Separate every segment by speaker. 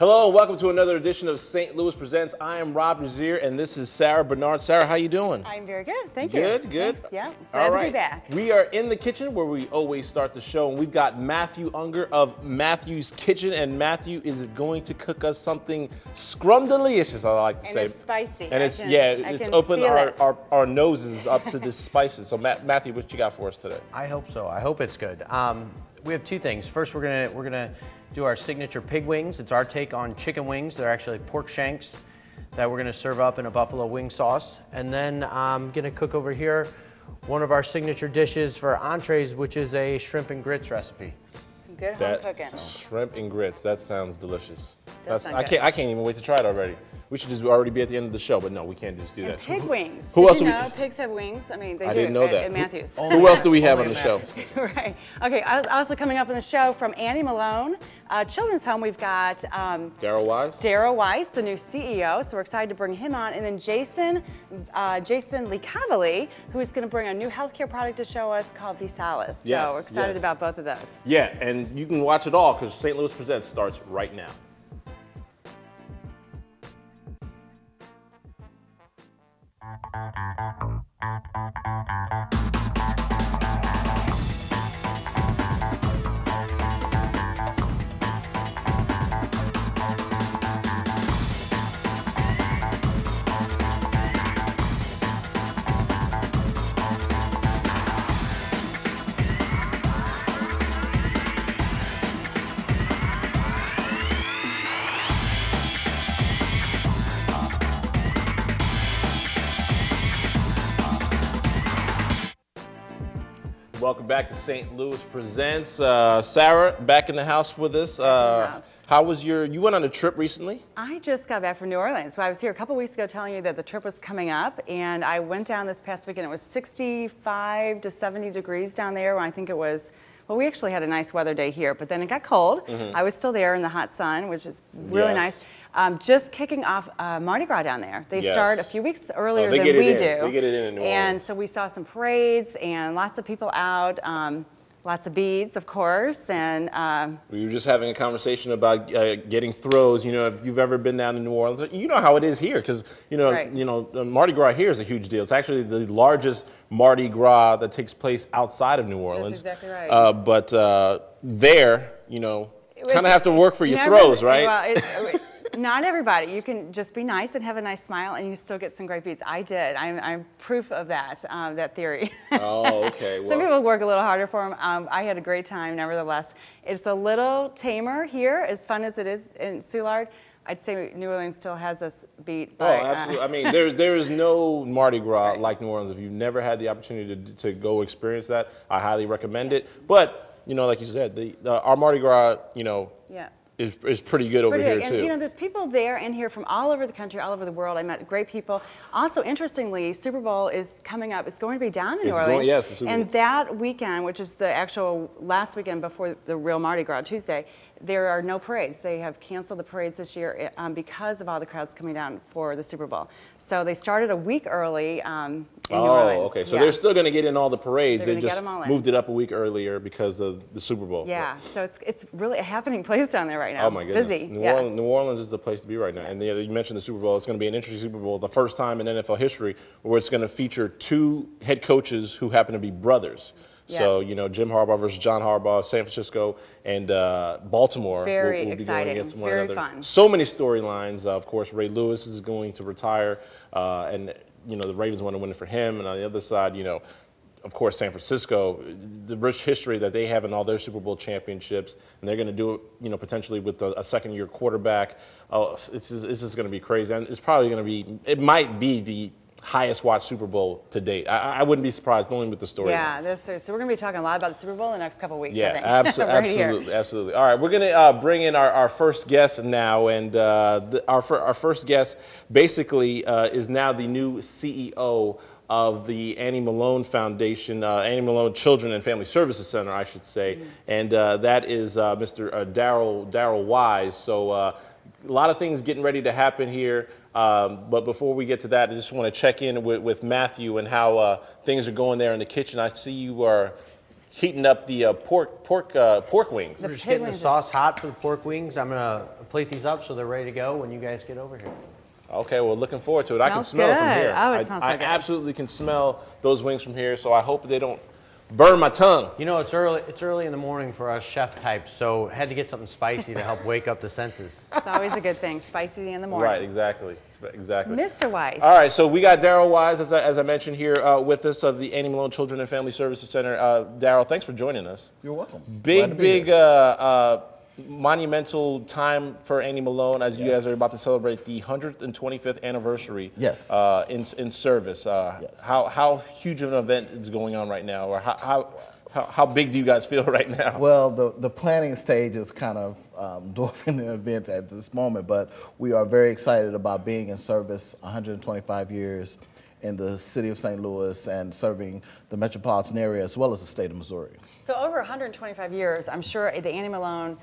Speaker 1: Hello, welcome to another edition of St. Louis Presents. I am Rob Desir, and this is Sarah Bernard. Sarah, how you doing?
Speaker 2: I'm very good, thank you.
Speaker 1: Good.
Speaker 2: Thanks. Yeah, glad to be back.
Speaker 1: We are in the kitchen where we always start the show, and we've got Matthew Unger of Matthew's Kitchen, and Matthew is going to cook us something scrumdelicious, I like to say.
Speaker 2: And it's spicy.
Speaker 1: And it's opened our noses up to the spices. So Matthew, what you got for us today?
Speaker 3: I hope so. I hope it's good. We have two things. First, we're gonna do our signature pig wings. It's our take on chicken wings. They're actually pork shanks that we're gonna serve up in a buffalo wing sauce. And then I'm gonna cook over here one of our signature dishes for entrees, which is a shrimp and grits recipe.
Speaker 2: Some good home cooking.
Speaker 1: Shrimp and grits. That sounds delicious.
Speaker 2: I
Speaker 1: can't even wait to try it already. We should just already be at the end of the show, but no, we can't just do that.
Speaker 2: Pig wings.
Speaker 1: Who else?
Speaker 2: Did you know pigs have wings? I mean, they do.
Speaker 1: I didn't know that.
Speaker 2: At Matthew's.
Speaker 1: Who else do we have on the show?
Speaker 2: Right. Okay. Also coming up on the show from Malone Children's Home, we've got
Speaker 1: Daryl Wise.
Speaker 2: Daryl Wise, the new CEO. So we're excited to bring him on, and then Jason Licavoli, who is going to bring a new healthcare product to show us called Visalus.
Speaker 1: Yes,
Speaker 2: so we're excited about both of those.
Speaker 1: Yeah, and you can watch it all because St. Louis Presents starts right now. Welcome back to St. Louis Presents. Sarah, back in the house with us. How was you went on a trip recently?
Speaker 2: I just got back from New Orleans. So I was here a couple weeks ago telling you that the trip was coming up, and I went down this past weekend. It was 65 to 70 degrees down there when I think it was, well, we actually had a nice weather day here, but then it got cold. I was still there in the hot sun, which is really nice. Just kicking off Mardi Gras down there. They start a few weeks earlier than we do.
Speaker 1: They get it in New Orleans.
Speaker 2: And so we saw some parades and lots of people out, lots of beads, of course. And
Speaker 1: we were just having a conversation about getting throws. You know, if you've ever been down to New Orleans, you know how it is here because Mardi Gras here is a huge deal. It's actually the largest Mardi Gras that takes place outside of New Orleans.
Speaker 2: That's exactly right.
Speaker 1: But there, kind of have to work for your throws, right?
Speaker 2: Well, not everybody. You can just be nice and have a nice smile, and you still get some great beats. I did. I'm proof of that theory.
Speaker 1: Oh, okay. Well,
Speaker 2: some people work a little harder for them. I had a great time, nevertheless. It's a little tamer here, as fun as it is in Soulard. I'd say New Orleans still has us beat.
Speaker 1: Oh, absolutely. I mean, there is no Mardi Gras like New Orleans. If you've never had the opportunity to go experience that, I highly recommend it. But, like you said, our Mardi Gras, is pretty good over here too.
Speaker 2: And there's people there and here from all over the country, all over the world. I met great people. Also, interestingly, Super Bowl is coming up. It's going to be down in New Orleans.
Speaker 1: Yes, the Super Bowl.
Speaker 2: And that weekend, which is the actual last weekend before the real Mardi Gras, Tuesday, there are no parades. They have canceled the parades this year because of all the crowds coming down for the Super Bowl. So they started a week early in New Orleans.
Speaker 1: Oh, okay. So they're still going to get in all the parades.
Speaker 2: They
Speaker 1: just moved it up a week earlier because of the Super Bowl.
Speaker 2: Yeah. So it's really a happening place down there right now.
Speaker 1: Oh my goodness.
Speaker 2: Busy.
Speaker 1: New Orleans is the place to be right now. And you mentioned the Super Bowl. It's going to be an interesting Super Bowl, the first time in NFL history where it's going to feature two head coaches who happen to be brothers.
Speaker 2: Yeah.
Speaker 1: So, Jim Harbaugh versus John Harbaugh, San Francisco and Baltimore
Speaker 2: Very
Speaker 1: will be going
Speaker 2: exciting.
Speaker 1: against one
Speaker 2: Very
Speaker 1: another.
Speaker 2: fun.
Speaker 1: So many storylines. Of course, Ray Lewis is going to retire, and the Ravens want to win it for him. And on the other side, of course, San Francisco, the rich history that they have in all their Super Bowl championships, and they're going to do it, potentially with a second-year quarterback. Oh, it's just going to be crazy. And it's probably going to be, it might be the highest watched Super Bowl to date. I wouldn't be surprised, only with the story.
Speaker 2: Yeah, so we're going to be talking a lot about the Super Bowl in the next couple of weeks,
Speaker 1: yeah,
Speaker 2: I think.
Speaker 1: Absolutely, absolutely. All right, we're going to bring in our first guest now, and our first guest basically is now the new CEO of the Annie Malone Foundation, Annie Malone Children and Family Services Center, I should say, and that is Mr. Daryl Wise. So a lot of things getting ready to happen here. But before we get to that, I just want to check in with Matthew and how things are going there in the kitchen. I see you are heating up the pork wings.
Speaker 3: We're just
Speaker 2: pig
Speaker 3: getting the
Speaker 2: wings
Speaker 3: sauce hot for the pork wings. I'm gonna plate these up so they're ready to go when you guys get over here.
Speaker 1: Okay, well, looking forward to it. I can
Speaker 2: Smells
Speaker 1: smell it from
Speaker 2: good.
Speaker 1: here.
Speaker 2: Oh, it smells so
Speaker 1: I
Speaker 2: good.
Speaker 1: absolutely can smell those wings from here, so I hope they don't burn my tongue.
Speaker 3: You know, it's early in the morning for us chef types, so had to get something spicy to help wake up the senses.
Speaker 2: It's always a good thing, spicy in the morning.
Speaker 1: Right, exactly.
Speaker 2: Mr. Weiss.
Speaker 1: All right, so we got Daryl Wise, as I mentioned here, with us of the Annie Malone Children and Family Services Center. Daryl, thanks for joining us.
Speaker 4: You're welcome.
Speaker 1: Big monumental time for Annie Malone as you guys are about to celebrate the 125th anniversary.
Speaker 4: Yes.
Speaker 1: In service.
Speaker 4: Yes.
Speaker 1: How huge of an event is going on right now, or how big do you guys feel right now?
Speaker 4: Well, the planning stage is kind of dwarfing the event at this moment, but we are very excited about being in service 125 years in the city of St. Louis and serving the metropolitan area as well as the state of Missouri.
Speaker 2: So over 125 years, I'm sure the Annie Malone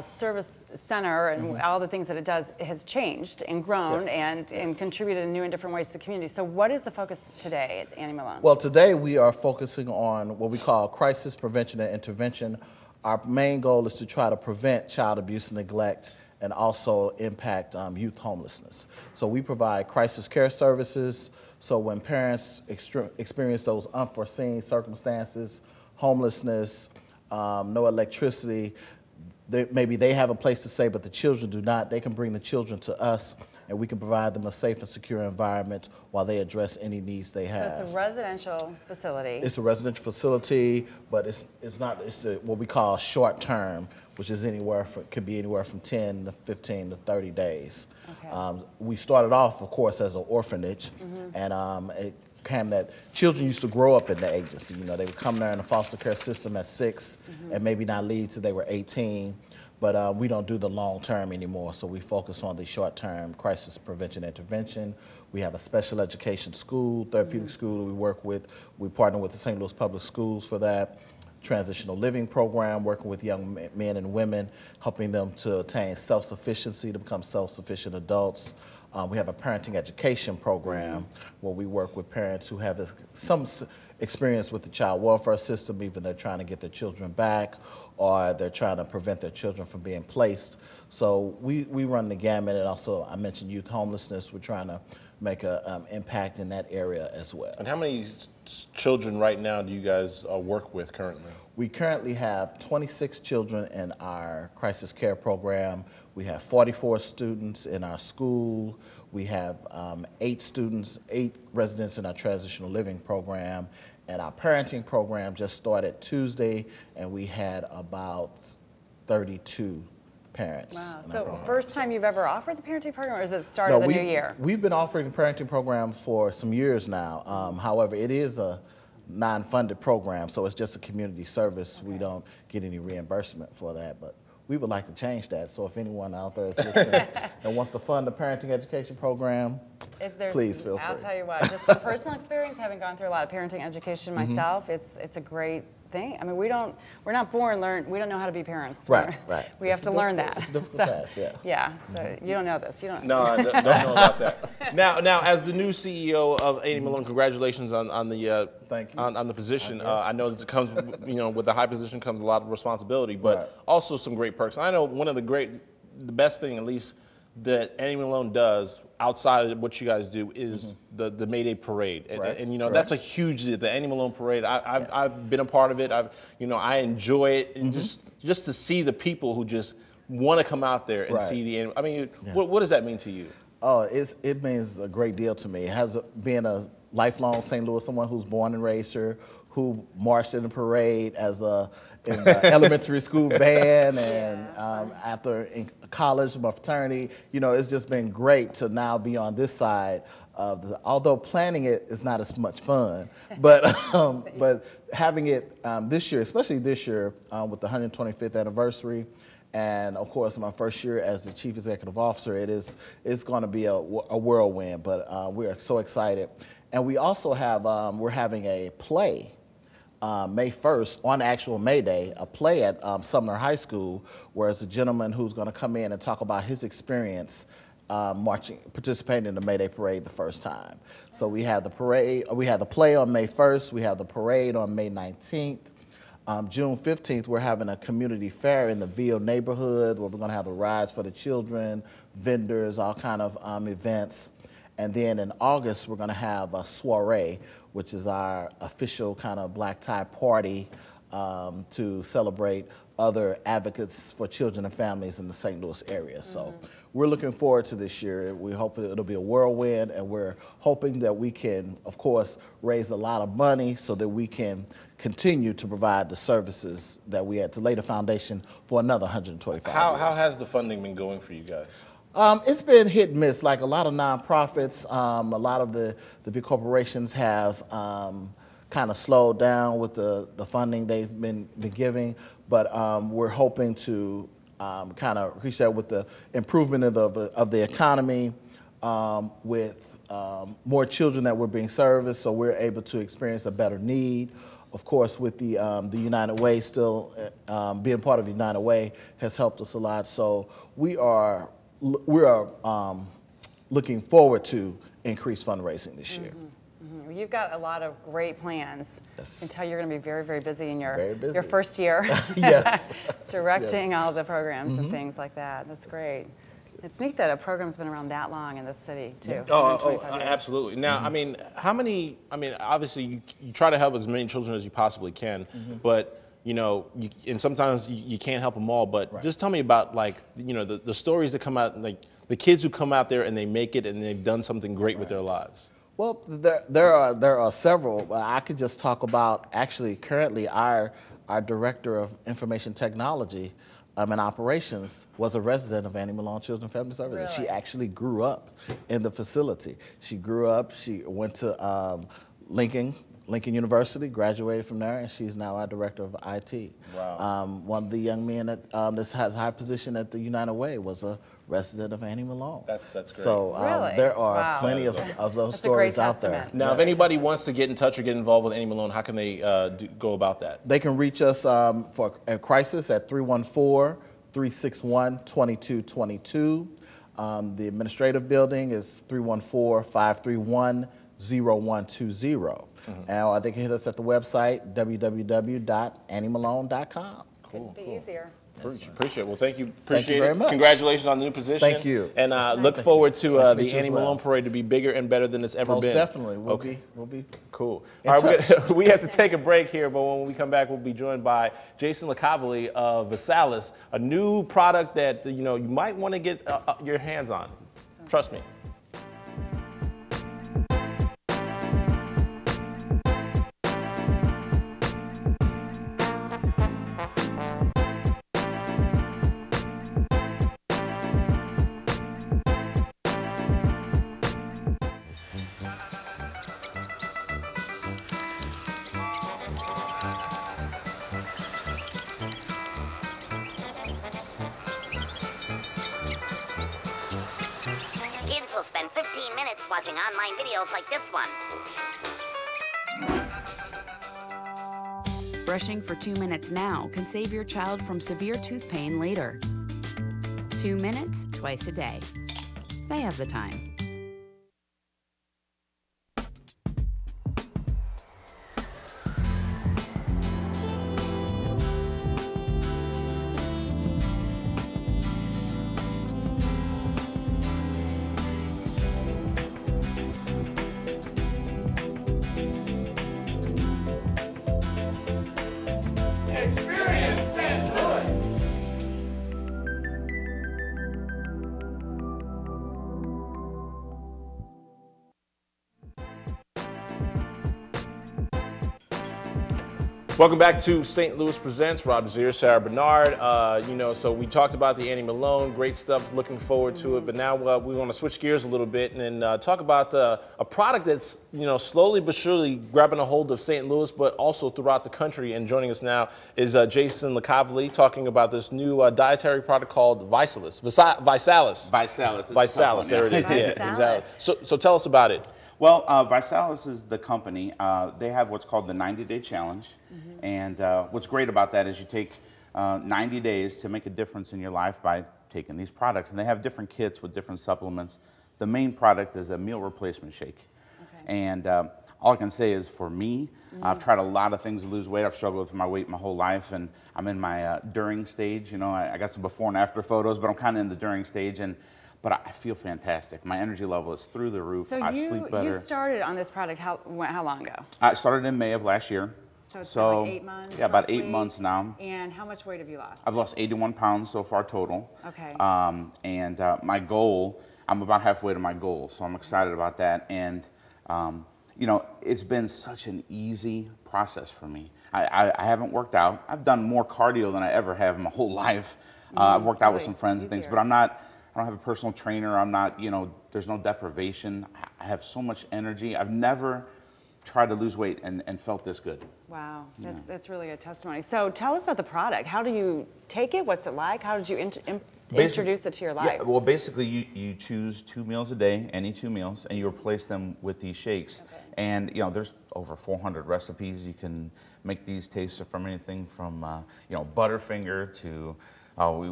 Speaker 2: Service Center and all the things that it does has changed and grown and contributed in new and different ways to the community. So what is the focus today at Annie Malone?
Speaker 4: Well, today we are focusing on what we call crisis prevention and intervention. Our main goal is to try to prevent child abuse and neglect and also impact youth homelessness. So we provide crisis care services. So when parents experience those unforeseen circumstances, homelessness, no electricity, maybe they have a place to stay, but the children do not. They can bring the children to us, and we can provide them a safe and secure environment while they address any needs they have.
Speaker 2: So it's a residential facility.
Speaker 4: It's a residential facility, but it's what we call short term, which is could be anywhere from 10 to 15 to 30 days.
Speaker 2: Okay.
Speaker 4: We started off, of course, as an orphanage, and it came that children used to grow up in the agency. You know, they would come there in the foster care system at 6 and maybe not leave till they were 18. But we don't do the long term anymore, so we focus on the short term crisis prevention intervention. We have a special education school, therapeutic school that we work with. We partner with the St. Louis Public Schools for that. Transitional living program, working with young men and women, helping them to attain self-sufficiency, to become self-sufficient adults. We have a parenting education program where we work with parents who have some experience with the child welfare system, even they're trying to get their children back or they're trying to prevent their children from being placed. So we run the gamut, and also I mentioned youth homelessness. We're trying to make an impact in that area as well.
Speaker 1: And how many children right now do you guys work with currently?
Speaker 4: We currently have 26 children in our crisis care program. We have 44 students in our school. We have 8 residents in our transitional living program. And our parenting program just started Tuesday, and we had about 32 parents.
Speaker 2: Wow.
Speaker 4: in our
Speaker 2: So
Speaker 4: program.
Speaker 2: first time you've ever offered the parenting program, or is it the start of the new year?
Speaker 4: We've been offering parenting programs for some years now. However, it is a non-funded program, so it's just a community service. We don't get any reimbursement for that, but we would like to change that. So if anyone out there is listening and wants to fund the parenting education program, please feel free.
Speaker 2: I'll tell you what, just from personal experience, having gone through a lot of parenting education myself, it's a great thing. I mean, we're not born we don't know how to be parents.
Speaker 4: Right.
Speaker 2: We have to learn that.
Speaker 4: It's a difficult task, yeah.
Speaker 2: Yeah, so you don't know this. You don't.
Speaker 1: No, I don't know about that. Now, as the new CEO of Annie Malone, congratulations on the
Speaker 4: Thank you.
Speaker 1: on the position. I know that it comes, with the high position comes a lot of responsibility, but also some great perks. I know one of the best thing, at least, that Annie Malone does outside of what you guys do is the May Day parade, and that's a huge deal. The Annie Malone parade. I've been a part of it. I enjoy it, and just to see the people who just want to come out there and see the. I mean, what does that mean to you?
Speaker 4: Oh, it means a great deal to me. It has been a lifelong St. Louis, someone who's born and raised here, who marched in the parade in the elementary school band, and after in college, my fraternity. It's just been great to now be on this side of although planning it is not as much fun, but having it this year, especially this year with the 125th anniversary. And of course, my first year as the Chief Executive Officer, it's going to be a whirlwind, but we are so excited. And we also have, we're having a play May 1st, on actual May Day, a play at Sumner High School, where it's a gentleman who's going to come in and talk about his experience participating in the May Day parade the first time. So we have the parade, we have the play on May 1st, we have the parade on May 19th. June 15th, we're having a community fair in the Ville neighborhood where we're going to have the rides for the children, vendors, all kind of events. And then in August, we're going to have a soiree, which is our official kind of black tie party to celebrate other advocates for children and families in the St. Louis area. So we're looking forward to this year. We hope it'll be a whirlwind, and we're hoping that we can, of course, raise a lot of money so that we can continue to provide the services that we had to lay the foundation for another 125 years.
Speaker 1: How has the funding been going for you guys?
Speaker 4: It's been hit and miss. Like a lot of nonprofits, a lot of the big corporations have kind of slowed down with the funding they've been giving, but we're hoping to kind of reach that with the improvement of the economy, with more children that were being serviced, so we're able to experience a better need. Of course, with the United Way still being part of the United Way has helped us a lot. So we are looking forward to increased fundraising this year.
Speaker 2: You've got a lot of great plans.
Speaker 4: Yes.
Speaker 2: I can tell you're going to be very, very busy in your
Speaker 4: Very busy.
Speaker 2: your first year.
Speaker 4: Yes.
Speaker 2: Directing all the programs and things like that. That's great. It's neat that a program's been around that long in this city, too.
Speaker 4: Yes.
Speaker 1: Oh,
Speaker 2: 25 years.
Speaker 1: absolutely. Now, I mean, obviously you try to help as many children as you possibly can, but and sometimes you can't help them all, but just tell me about, like, the stories that come out, like the kids who come out there and they make it and they've done something great with their lives.
Speaker 4: Well, there are several. I could just talk about actually currently our director of information technology and operations was a resident of Annie Malone Children and Family Services.
Speaker 2: Really?
Speaker 4: She actually grew up in the facility. She grew up. She went to Lincoln University, graduated from there, and she's now our director of IT.
Speaker 1: Wow.
Speaker 4: One of the young men that this has a high position at the United Way was a resident of Annie Malone.
Speaker 1: That's great.
Speaker 4: So
Speaker 2: Really?
Speaker 4: there are
Speaker 2: Wow.
Speaker 4: plenty of those
Speaker 2: That's a great
Speaker 4: stories out there.
Speaker 2: testament.
Speaker 1: Now, if anybody wants to get in touch or get involved with Annie Malone, how can they go about that?
Speaker 4: They can reach us for a crisis at 314-361-2222. The administrative building is 314-531-0120. And they can hit us at the website, www.anniemalone.com.
Speaker 2: Couldn't be easier.
Speaker 1: Appreciate it. Well, thank you.
Speaker 4: Thank
Speaker 1: Appreciate
Speaker 4: you very
Speaker 1: it.
Speaker 4: much.
Speaker 1: Congratulations on the new position.
Speaker 4: Thank you.
Speaker 1: And look forward to
Speaker 4: Nice to meet
Speaker 1: the
Speaker 4: you as
Speaker 1: Annie
Speaker 4: well.
Speaker 1: Malone Parade to be bigger and better than it's ever
Speaker 4: Most
Speaker 1: been.
Speaker 4: definitely. We'll be
Speaker 1: Cool.
Speaker 4: in
Speaker 1: All right,
Speaker 4: touch.
Speaker 1: we have to take a break here, but when we come back, we'll be joined by Jason Lecavalier of Visalus, a new product that you might want to get your hands on. Trust me.
Speaker 5: Kids will spend 15 minutes watching online videos like this one.
Speaker 6: Brushing for 2 minutes now can save your child from severe tooth pain later. 2 minutes, twice a day. They have the time.
Speaker 1: Experience St. Louis. Welcome back to St. Louis Presents. Rob Desir, Sarah Bernard. So we talked about the Annie Malone, great stuff, looking forward to it. But now we want to switch gears a little bit and talk about a product that's, slowly but surely grabbing a hold of St. Louis, but also throughout the country. And joining us now is Jason Lecavalier talking about this new dietary product called Visalus. Visalus.
Speaker 7: Visalus.
Speaker 1: There it is.
Speaker 2: Visalus.
Speaker 1: Yeah, exactly. So tell us about it.
Speaker 7: Well, Visalus is the company. They have what's called the 90-day challenge. And what's great about that is you take 90 days to make a difference in your life by taking these products. And they have different kits with different supplements. The main product is a meal replacement shake.
Speaker 2: Okay.
Speaker 7: And all I can say is for me, I've tried a lot of things to lose weight. I've struggled with my weight my whole life, and I'm in my during stage. You know, I got some before and after photos, but I'm kind of in the during stage, but I feel fantastic. My energy level is through the roof.
Speaker 2: So
Speaker 7: I sleep better.
Speaker 2: you started on this product how long ago?
Speaker 7: I started in May of last year.
Speaker 2: So it's been like 8 months?
Speaker 7: Yeah, about
Speaker 2: roughly?
Speaker 7: 8 months now.
Speaker 2: And how much weight have you lost?
Speaker 7: I've lost 81 pounds so far total.
Speaker 2: Okay.
Speaker 7: And my goal, I'm about halfway to my goal, so I'm excited about that. And you know, it's been such an easy process for me. I haven't worked out. I've done more cardio than I ever have in my whole life. I've worked out with some friends and things, but I don't have a personal trainer. I'm not, you know, there's no deprivation. I have so much energy. I've never tried to lose weight and felt this good.
Speaker 2: Wow, that's really a testimony. So tell us about the product. How do you take it? What's it like? How did you introduce it to your life?
Speaker 7: Yeah, well, basically, you choose 2 meals a day, any 2 meals, and you replace them with these shakes. Okay. And you know, there's over 400 recipes. You can make these taste from anything from you know, Butterfinger to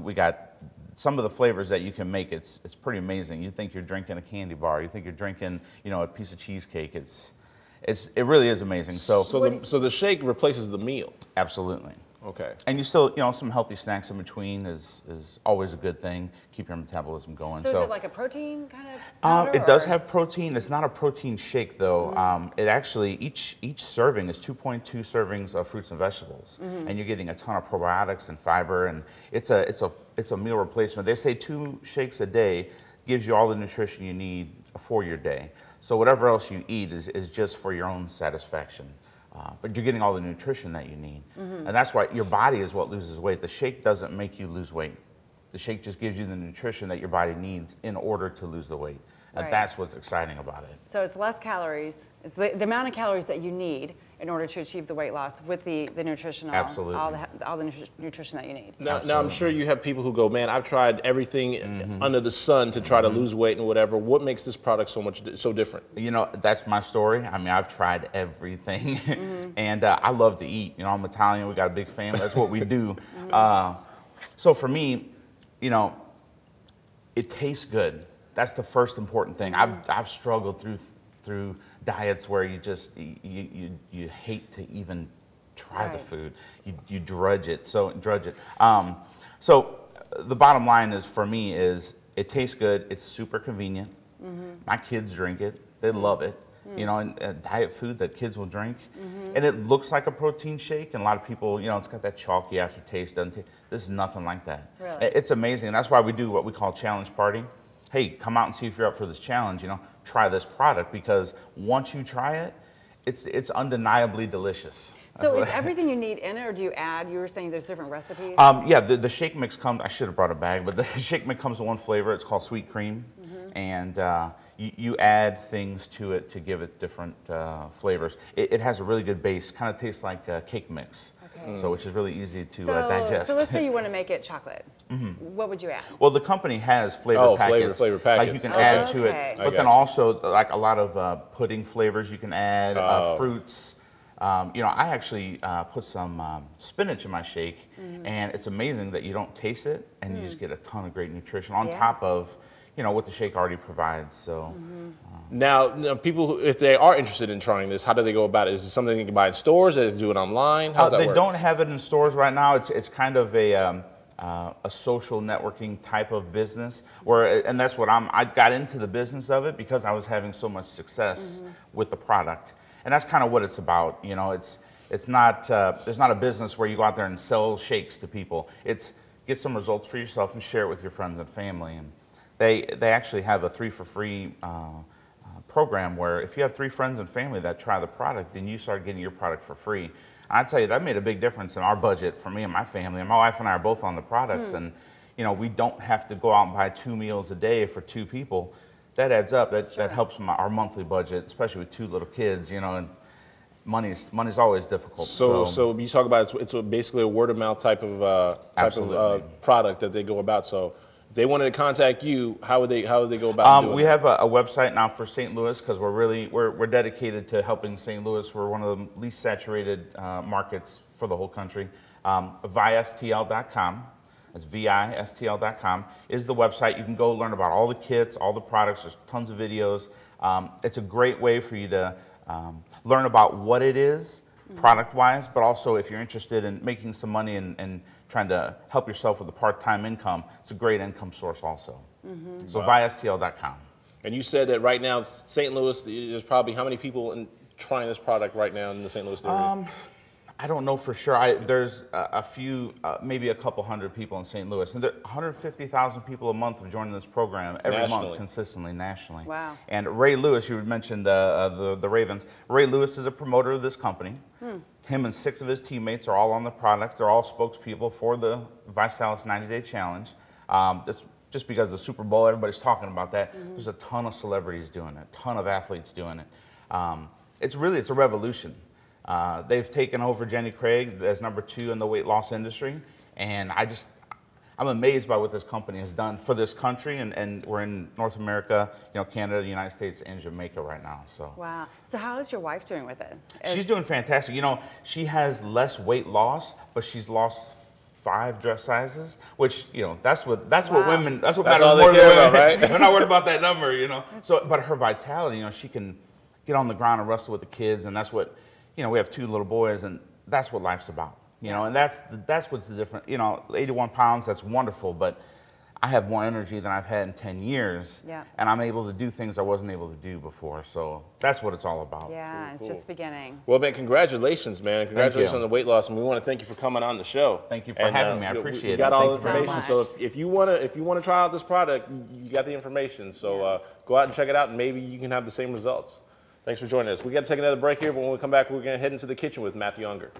Speaker 7: we got some of the flavors that you can make. It's pretty amazing. You think you're drinking a candy bar. You think you're drinking, you know, a piece of cheesecake. It really is amazing. So
Speaker 1: the shake replaces the meal.
Speaker 7: Absolutely.
Speaker 1: Okay.
Speaker 7: And you still, you know, some healthy snacks in between is always a good thing. Keep your metabolism going.
Speaker 2: So is it like a protein kind of powder?
Speaker 7: It does have protein. It's not a protein shake though. It actually, each serving is 2.2 servings of fruits and vegetables, and you're getting a ton of probiotics and fiber, and it's a meal replacement. They say 2 shakes a day gives you all the nutrition you need for your day. So whatever else you eat is just for your own satisfaction. But you're getting all the nutrition that you need. And that's why your body is what loses weight. The shake doesn't make you lose weight. The shake just gives you the nutrition that your body needs in order to lose the weight. And that's what's exciting about it.
Speaker 2: So it's less calories. It's the amount of calories that you need in order to achieve the weight loss with the nutritional,
Speaker 7: Absolutely.
Speaker 2: all the nutrition that you need.
Speaker 1: Now I'm sure you have people who go, man, I've tried everything under the sun to try to lose weight and whatever. What makes this product so different?
Speaker 7: You know, that's my story. I mean, I've tried everything, and I love to eat. You know, I'm Italian. We got a big family. That's what we do. So for me, you know, it tastes good. That's the first important thing. I've struggled through diets where you just you hate to even try the food. You drudge it. So the bottom line is for me is it tastes good. It's super convenient. My kids drink it. They love it. You know, and diet food that kids will drink, and it looks like a protein shake. And a lot of people, you know, it's got that chalky aftertaste. This is nothing like that.
Speaker 2: Really?
Speaker 7: It's amazing. And that's why we do what we call challenge party. Hey, come out and see if you're up for this challenge. You know, try this product, because once you try it, it's undeniably delicious.
Speaker 2: So is everything you need in it, or do you add? You were saying there's different recipes.
Speaker 7: Yeah, the shake mix comes. I should have brought a bag, but the shake mix comes in one flavor. It's called sweet cream, and you add things to it to give it different flavors. It has a really good base. Kind of tastes like a cake mix. So which is really easy to digest.
Speaker 2: So let's say you want to make it chocolate. What would you add?
Speaker 7: Well, the company has flavor packets.
Speaker 1: Flavor packets.
Speaker 7: Like you can add to it. But then also like a lot of pudding flavors you can add, fruits. You know, I actually put some spinach in my shake, and it's amazing that you don't taste it, and you just get a ton of great nutrition on top of, you know, what the shake already provides. So.
Speaker 1: Now, people who, if they are interested in trying this, how do they go about it? Is it something you can buy in stores? Is it do it online? How's that work?
Speaker 7: They don't have it in stores right now. It's kind of a social networking type of business, and that's what I got into the business of it because I was having so much success with the product, and that's kind of what it's about. You know, it's not there's not a business where you go out there and sell shakes to people. It's get some results for yourself and share it with your friends and family. And they actually have a 3 for free program where if you have 3 friends and family that try the product, then you start getting your product for free. I tell you, that made a big difference in our budget for me and my family. And my wife and I are both on the products, and you know, we don't have to go out and buy 2 meals a day for 2 people. That adds up. That helps our monthly budget, especially with 2 little kids. You know, and money's always difficult.
Speaker 1: So you talk about it's basically a word of mouth type of product that they go about. So if they wanted to contact you, how would they go about doing
Speaker 7: we have a website now for St. Louis because we're dedicated to helping St. Louis. We're one of the least saturated markets for the whole country. Vistl.com. That's Vistl.com is the website. You can go learn about all the kits, all the products. There's tons of videos. It's a great way for you to learn about what it is, product-wise, but also if you're interested in making some money and trying to help yourself with a part-time income, it's a great income source also. So ViSTL.com.
Speaker 1: And you said that right now, St. Louis, there's probably how many people trying this product right now in the St. Louis area?
Speaker 7: I don't know for sure. There's a few, maybe a couple hundred people in St. Louis. And 150,000 people a month are joining this program every month consistently, nationally.
Speaker 2: Wow.
Speaker 7: And Ray Lewis, you mentioned the Ravens. Ray Lewis is a promoter of this company. Him and 6 of his teammates are all on the product. They're all spokespeople for the Visalus 90-Day Challenge. Just because the Super Bowl, everybody's talking about that. There's a ton of celebrities doing it, a ton of athletes doing it. It's a revolution. They've taken over Jenny Craig as #2 in the weight loss industry, and I'm amazed by what this company has done for this country, and we're in North America, Canada, the United States, and Jamaica right now. So
Speaker 2: wow. So how is your wife doing with it?
Speaker 7: She's doing fantastic. She has less weight loss, but she's lost 5 dress sizes, which that's what women matters more than women, right? We're not worried about that number, So, but her vitality, she can get on the ground and wrestle with the kids, and that's what. We have 2 little boys, and that's what life's about, and that's what's the difference. 81 pounds, that's wonderful, but I have more energy than I've had in 10 years, and I'm able to do things I wasn't able to do before, so that's what it's all about.
Speaker 2: Yeah, it's just beginning.
Speaker 1: Well, man, congratulations, man. Congratulations on the weight loss, and we want to thank you for coming on the show.
Speaker 7: Thank you for having me. I appreciate it.
Speaker 1: We got all the information, so if you want to try out this product, you got the information, so go out and check it out, and maybe you can have the same results. Thanks for joining us. We got to take another break here, but when we come back, we're going to head into the kitchen with Matthew Unger.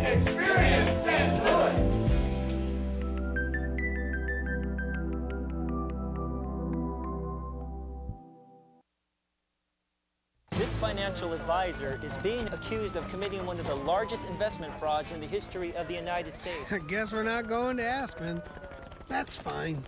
Speaker 8: Experience St. Louis.
Speaker 9: This financial advisor is being accused of committing one of the largest investment frauds in the history of the United States.
Speaker 10: I guess we're not going to Aspen. That's fine.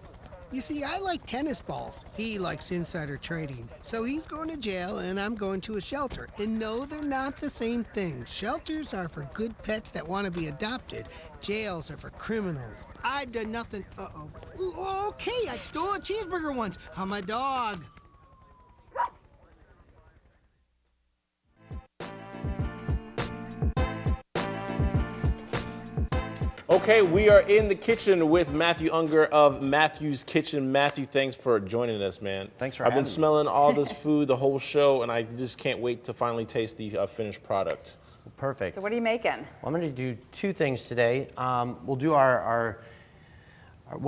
Speaker 10: You see, I like tennis balls. He likes insider trading. So he's going to jail and I'm going to a shelter. And no, they're not the same thing. Shelters are for good pets that want to be adopted. Jails are for criminals. I've done nothing. Uh-oh. Okay, I stole a cheeseburger once. I'm a dog.
Speaker 1: Okay, we are in the kitchen with Matthew Unger of Matthew's Kitchen. Matthew, thanks for joining us, man.
Speaker 3: Thanks for having me.
Speaker 1: I've been smelling all this food the whole show, and I just can't wait to finally taste the finished product.
Speaker 3: Perfect.
Speaker 2: So what are you making?
Speaker 3: Well, I'm going to do 2 things today. We'll do one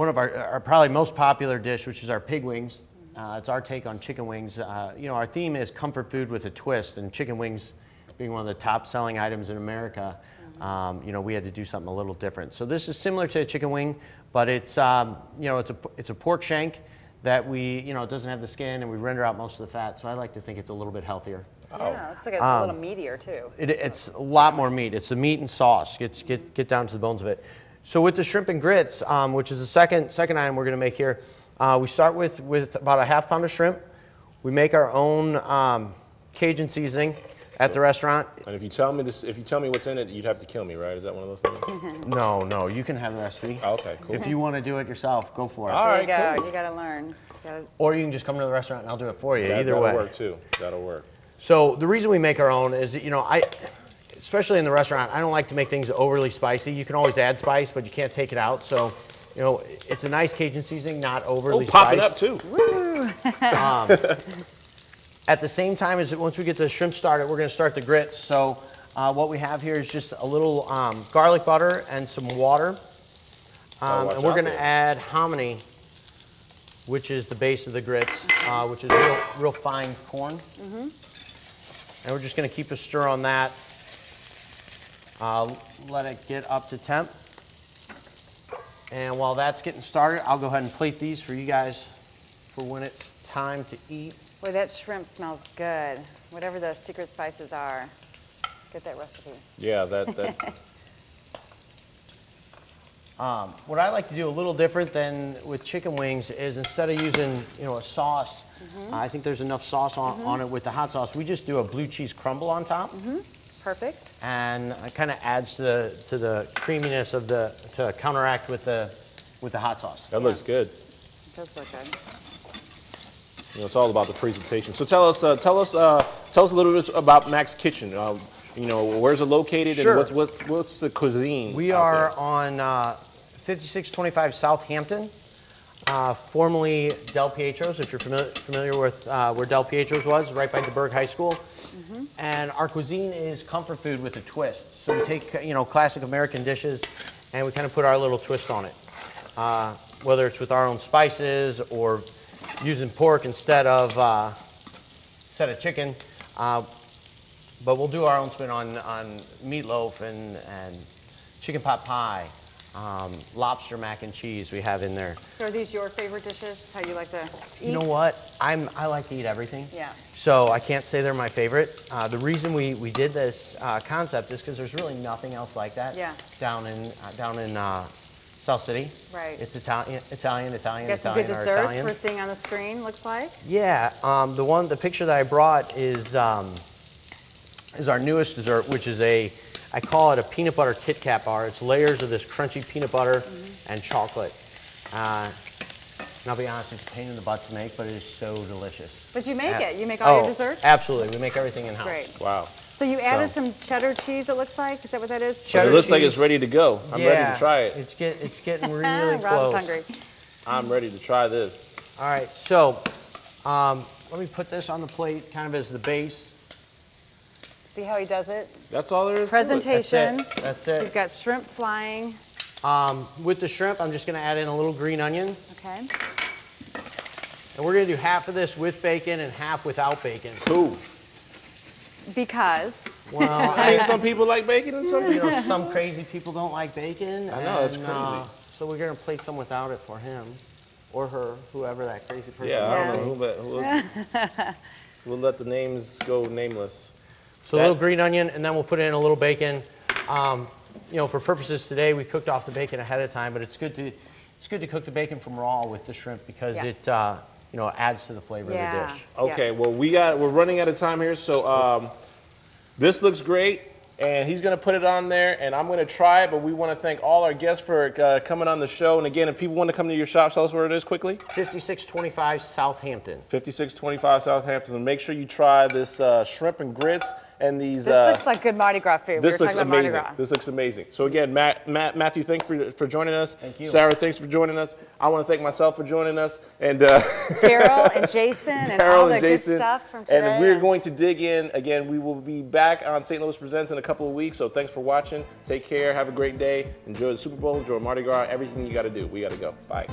Speaker 3: of our probably most popular dish, which is our pig wings. It's our take on chicken wings. Our theme is comfort food with a twist, and chicken wings being one of the top selling items in America. We had to do something a little different. So this is similar to a chicken wing, but it's it's a pork shank that it doesn't have the skin, and we render out most of the fat. So I like to think it's a little bit healthier.
Speaker 2: Yeah, it looks like it's a little meatier too.
Speaker 3: It's a lot more meat. It's the meat and sauce. Get down to the bones of it. So with the shrimp and grits, which is the second item we're going to make here, we start with about a ½ pound of shrimp. We make our own Cajun seasoning at the restaurant.
Speaker 1: And if you tell me what's in it, you'd have to kill me, right? Is that one of those things?
Speaker 3: No, you can have the recipe.
Speaker 1: Oh, okay, cool.
Speaker 3: If you want to do it yourself, go for it.
Speaker 1: All right,
Speaker 2: there you go.
Speaker 1: cool.
Speaker 2: You got to learn.
Speaker 3: Or you can just come to the restaurant and I'll do it for you. Either
Speaker 1: That'll
Speaker 3: way.
Speaker 1: work too. That'll work.
Speaker 3: So the reason we make our own is, especially in the restaurant, I don't like to make things overly spicy. You can always add spice, but you can't take it out. So, it's a nice Cajun seasoning, not overly
Speaker 1: popping
Speaker 3: spiced.
Speaker 1: up too. Woo!
Speaker 3: At the same time as once we get the shrimp started, we're going to start the grits. So what we have here is just a little garlic butter and some water. And we're going to add hominy, which is the base of the grits, which is real fine corn. And we're just going to keep a stir on that. Let it get up to temp. And while that's getting started, I'll go ahead and plate these for you guys for when it's time to eat.
Speaker 2: Boy, that shrimp smells good. Whatever the secret spices are, get that recipe.
Speaker 1: Yeah, that
Speaker 3: What I like to do a little different than with chicken wings is instead of using, a sauce, I think there's enough sauce on it with the hot sauce. We just do a blue cheese crumble on top.
Speaker 2: Perfect.
Speaker 3: And it kind of adds to the creaminess of to counteract with the hot sauce.
Speaker 1: that looks good.
Speaker 2: It does look good.
Speaker 1: It's all about the presentation. So tell us a little bit about Mac's Kitchen. Where's it located,
Speaker 3: Sure.
Speaker 1: and what's the cuisine?
Speaker 3: We
Speaker 1: out
Speaker 3: are
Speaker 1: there?
Speaker 3: on 5625 Southampton, formerly Del Pietro's, if you're familiar with where Del Pietro's was, right by DeBerg High School. And our cuisine is comfort food with a twist. So we take, classic American dishes and we kind of put our little twist on it. Whether it's with our own spices or using pork instead of chicken. But we'll do our own spin on meatloaf and chicken pot pie, lobster mac and cheese we have in there.
Speaker 2: So are these your favorite dishes? How you like to eat?
Speaker 3: You know what? I like to eat everything.
Speaker 2: Yeah.
Speaker 3: So I can't say they're my favorite. The reason we did this concept is because there's really nothing else like that down in South City.
Speaker 2: Right.
Speaker 3: It's Italian.
Speaker 2: Got some good desserts we're seeing on the screen, looks like.
Speaker 3: Yeah. The picture that I brought is our newest dessert, which is I call it a peanut butter Kit Kat bar. It's layers of this crunchy peanut butter and chocolate. And I'll be honest, it's a pain in the butt to make, but it is so delicious.
Speaker 2: But you make it. You make all your desserts?
Speaker 3: Absolutely. We make everything in-house.
Speaker 2: Great.
Speaker 1: Wow.
Speaker 2: So you added some cheddar cheese, it looks like? Is that what that is?
Speaker 1: It looks like it's ready to go. I'm ready to try it.
Speaker 3: It's getting really close.
Speaker 2: Rob's hungry.
Speaker 1: I'm ready to try this.
Speaker 3: All right, so let me put this on the plate kind of as the base.
Speaker 2: See how he does it?
Speaker 1: That's all there is
Speaker 2: Presentation.
Speaker 3: That's it.
Speaker 2: We've got shrimp flying.
Speaker 3: With the shrimp, I'm just going to add in a little green onion.
Speaker 2: Okay.
Speaker 3: And we're going to do half of this with bacon and half without bacon.
Speaker 1: Cool.
Speaker 2: Because?
Speaker 3: Well,
Speaker 1: I mean, some people like bacon and some people
Speaker 3: some crazy people don't like bacon.
Speaker 1: I know, it's crazy.
Speaker 3: So we're going to plate some without it for him or her, whoever that crazy person is.
Speaker 1: Yeah, I don't know we'll let the names go nameless.
Speaker 3: So a little green onion, and then we'll put in a little bacon. For purposes today, we cooked off the bacon ahead of time, but it's good to cook the bacon from raw with the shrimp because it adds to the flavor of the dish.
Speaker 1: Okay, well we're running out of time here, so this looks great, and he's gonna put it on there, and I'm gonna try it. But we want to thank all our guests for coming on the show. And again, if people want to come to your shop, tell us where it is quickly.
Speaker 3: 5625 Southampton.
Speaker 1: 5625 Southampton. And make sure you try this shrimp and grits. And these.
Speaker 2: This looks like good Mardi Gras food.
Speaker 1: This looks amazing. This looks amazing. So again, Matthew, thanks for joining us.
Speaker 3: Thank you.
Speaker 1: Sarah, thanks for joining us. I want to thank myself for joining us. And
Speaker 2: Daryl and Jason and all the good stuff from today.
Speaker 1: And we're going to dig in. Again, we will be back on St. Louis Presents in a couple of weeks. So thanks for watching. Take care. Have a great day. Enjoy the Super Bowl. Enjoy Mardi Gras. Everything you got to do. We got to go. Bye.